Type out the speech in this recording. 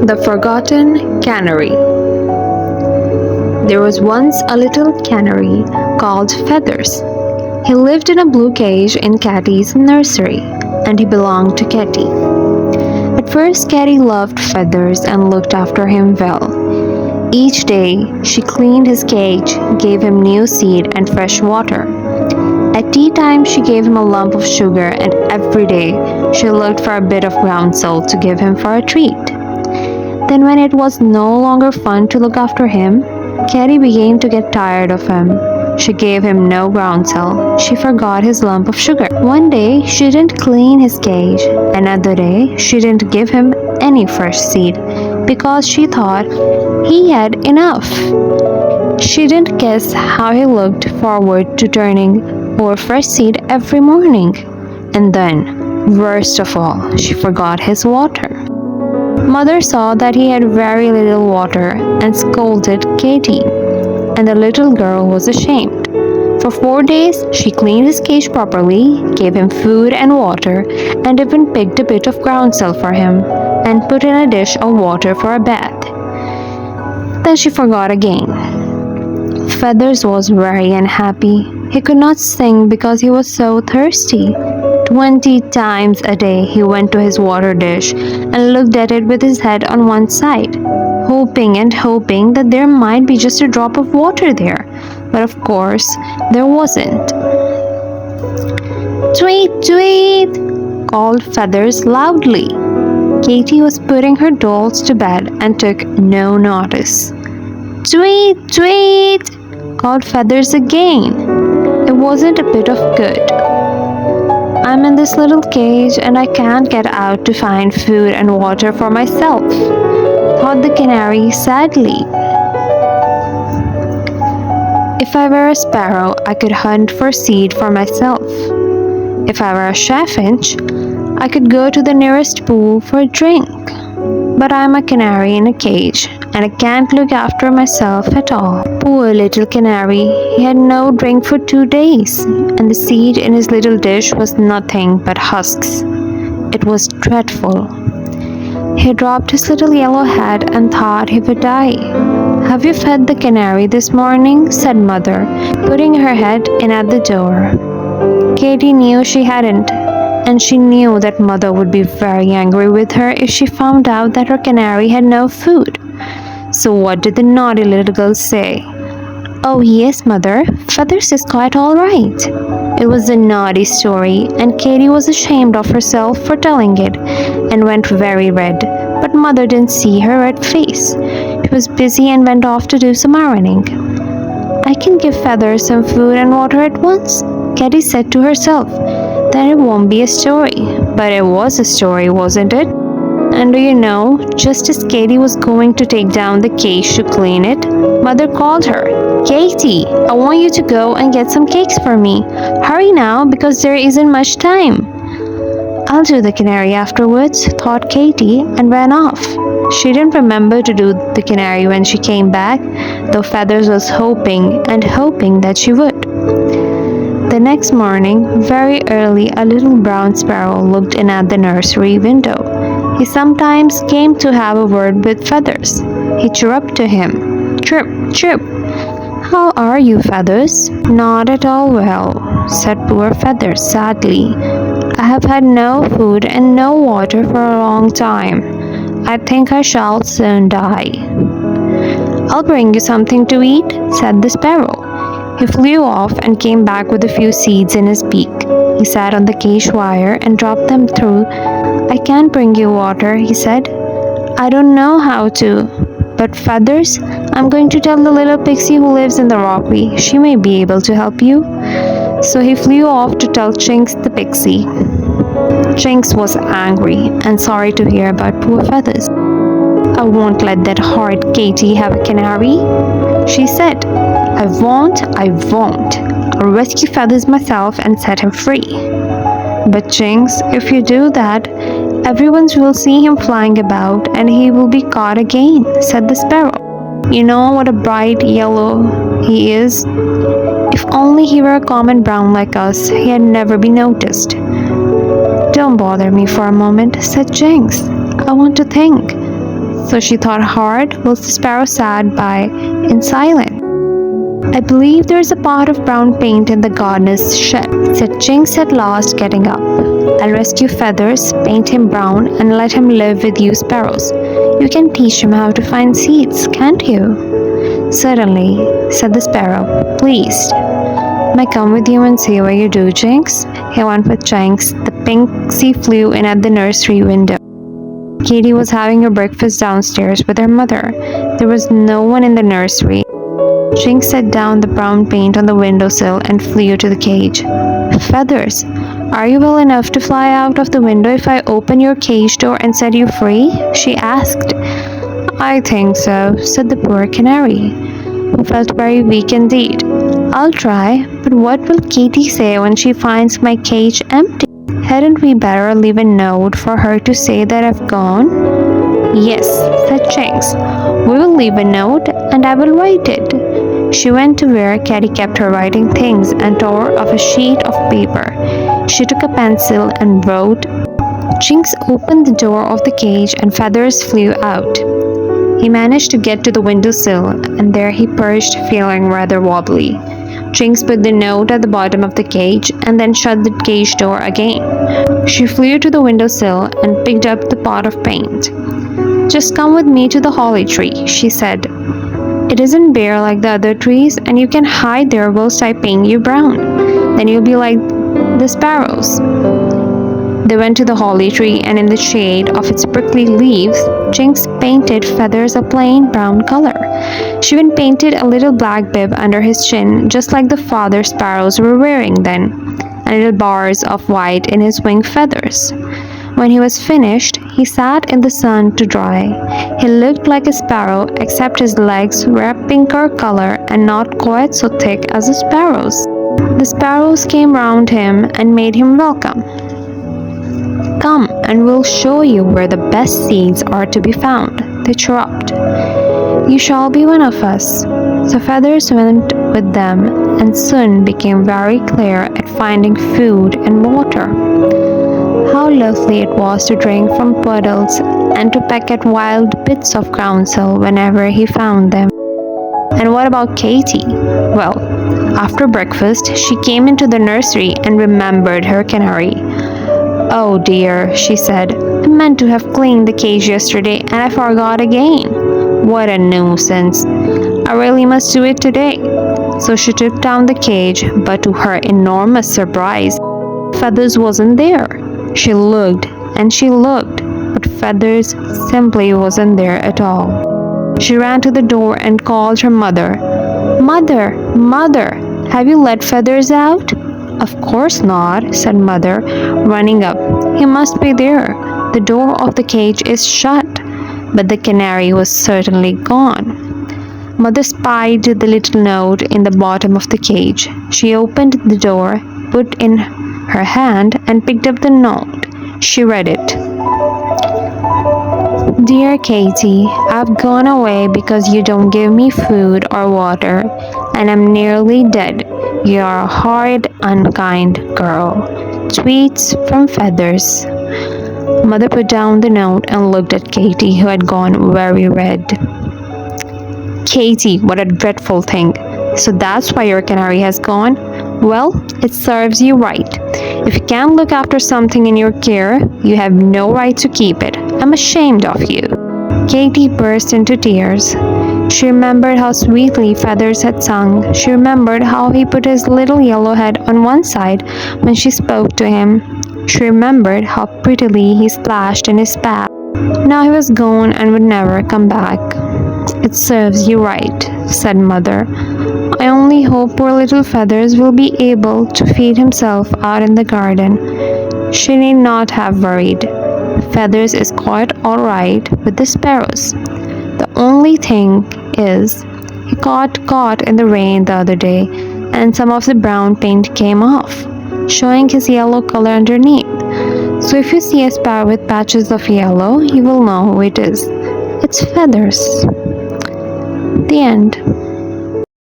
The Forgotten Canary. There was once a little canary called Feathers. He lived in a blue cage in Catty's nursery, and he belonged to Catty. At first, Catty loved Feathers and looked after him well. Each day, she cleaned his cage, gave him new seed and fresh water. At tea time, she gave him a lump of sugar, and every day she looked for a bit of ground salt to give him for a treat. Then, when it was no longer fun to look after him, Catty began to get tired of him. She gave him no groundsel. She forgot his lump of sugar. One day, she didn't clean his cage. Another day, she didn't give him any fresh seed because she thought he had enough. She didn't guess how he looked forward to turning over fresh seed every morning. And then, worst of all, she forgot his water. Mother saw that he had very little water and scolded Katy, and the little girl was ashamed. For 4 days, she cleaned his cage properly, gave him food and water, and even picked a bit of groundsel for him, and put in a dish of water for a bath. Then she forgot again. Feathers was very unhappy. He could not sing because he was so thirsty. 20 times a day he went to his water dish and looked at it with his head on one side, hoping and hoping that there might be just a drop of water there. But of course, there wasn't. "Tweet, tweet!" called Feathers loudly. Katy was putting her dolls to bed and took no notice. "Tweet, tweet!" called Feathers again. It wasn't a bit of good. "I'm in this little cage and I can't get out to find food and water for myself," thought the canary sadly. "If I were a sparrow, I could hunt for seed for myself. If I were a chaffinch, I could go to the nearest pool for a drink. But I'm a canary in a cage, and I can't look after myself at all." Poor little canary, he had no drink for 2 days, and the seed in his little dish was nothing but husks. It was dreadful. He dropped his little yellow head and thought he would die. "Have you fed the canary this morning?" said Mother, putting her head in at the door. Katy knew she hadn't, and she knew that Mother would be very angry with her if she found out that her canary had no food. So what did the naughty little girl say? "Oh yes, Mother, Feathers is quite all right." It was a naughty story, and Katy was ashamed of herself for telling it, and went very red. But Mother didn't see her red face. She was busy and went off to do some ironing. "I can give Feathers some food and water at once," Katy said to herself. "Then it won't be a story." But it was a story, wasn't it? And do you know, just as Katy was going to take down the cage to clean it, Mother called her. "Katy, I want you to go and get some cakes for me. Hurry now, because there isn't much time." "I'll do the canary afterwards," thought Katy, and ran off. She didn't remember to do the canary when she came back, though Feathers was hoping and hoping that she would. The next morning, very early, a little brown sparrow looked in at the nursery window. He sometimes came to have a word with Feathers. He chirruped to him. "Chirp, chirp! How are you, Feathers?" "Not at all well," said poor Feathers sadly. "I have had no food and no water for a long time. I think I shall soon die." "I'll bring you something to eat," said the sparrow. He flew off and came back with a few seeds in his beak. He sat on the cage wire and dropped them through. "I can't bring you water," he said. "I don't know how to. But Feathers, I'm going to tell the little pixie who lives in the rockery. She may be able to help you." So he flew off to tell Chinks the pixie. Chinks was angry and sorry to hear about poor Feathers. "I won't let that horrid Katy have a canary," she said. I won't. I'll rescue Feathers myself and set him free." "But Chinks, if you do that, everyone will see him flying about and he will be caught again," said the sparrow. "You know what a bright yellow he is. If only he were a common brown like us, he had never been noticed." "Don't bother me for a moment," said Jinx. "I want to think." So she thought hard whilst the sparrow sat by in silence. I believe there's a pot of brown paint in the gardener's shed, said Jinx at last, getting up. I'll rescue Feathers, paint him brown, and let him live with you sparrows. You can teach him how to find seeds, can't you? Certainly, said the sparrow, pleased. May I come with you and see what you do, Jinx? He went with Jinx. The pixie flew in at the nursery window. Katy was having her breakfast downstairs with her mother. There was no one in the nursery. Jinx set down the brown paint on the windowsill and flew to the cage. Feathers, are you well enough to fly out of the window if I open your cage door and set you free? She asked. I think so, said the poor canary, who felt very weak indeed. I'll try, but what will Katy say when she finds my cage empty? Hadn't we better leave a note for her to say that I've gone? Yes, said Jinx. We will leave a note and I will write it. She went to where Katy kept her writing things and tore off a sheet of paper. She took a pencil and wrote. Jinx opened the door of the cage and Feathers flew out. He managed to get to the windowsill and there he perched, feeling rather wobbly. Jinx put the note at the bottom of the cage and then shut the cage door again. She flew to the windowsill and picked up the pot of paint. Just come with me to the holly tree, she said. It isn't bare like the other trees and you can hide there whilst I paint you brown. Then you'll be like the sparrows. They went to the holly tree and in the shade of its prickly leaves, Jinx painted Feathers a plain brown color. She even painted a little black bib under his chin, just like the father sparrows were wearing then, and little bars of white in his wing feathers. When he was finished, he sat in the sun to dry. He looked like a sparrow, except his legs were a pinker color and not quite so thick as the sparrows. The sparrows came round him and made him welcome. Come, and we'll show you where the best seeds are to be found, they chirruped. You shall be one of us. So Feathers went with them and soon became very clear at finding food and water. How lovely it was to drink from puddles and to peck at wild bits of groundsel whenever he found them. And what about Katy? Well, after breakfast, she came into the nursery and remembered her canary. Oh dear, she said, I meant to have cleaned the cage yesterday and I forgot again. What a nuisance. I really must do it today. So she took down the cage, but to her enormous surprise, Feathers wasn't there. She looked and she looked, but Feathers simply wasn't there at all. She ran to the door and called her mother. Mother, Mother, have you let Feathers out? Of course not, said Mother, running up. He must be there. The door of the cage is shut. But the canary was certainly gone. Mother spied the little note in the bottom of the cage. She opened the door, put in her hand, and picked up the note. She read it. Dear Katy, I've gone away because you don't give me food or water, and I'm nearly dead. You're a horrid, unkind girl. Tweets from Feathers. Mother put down the note and looked at Katy, who had gone very red. Katy, what a dreadful thing. So that's why your canary has gone? Well, it serves you right. If you can't look after something in your care, you have no right to keep it. I'm ashamed of you. Katy burst into tears. She remembered how sweetly Feathers had sung. She remembered how he put his little yellow head on one side when she spoke to him. She remembered how prettily he splashed in his bath. Now he was gone and would never come back. It serves you right, said Mother. I only hope poor little Feathers will be able to feed himself out in the garden. She need not have worried. Feathers is quite all right with the sparrows. The only thing is, he got caught in the rain the other day, and some of the brown paint came off, showing his yellow color underneath. So if you see a sparrow with patches of yellow, you will know who it is. It's Feathers. The end.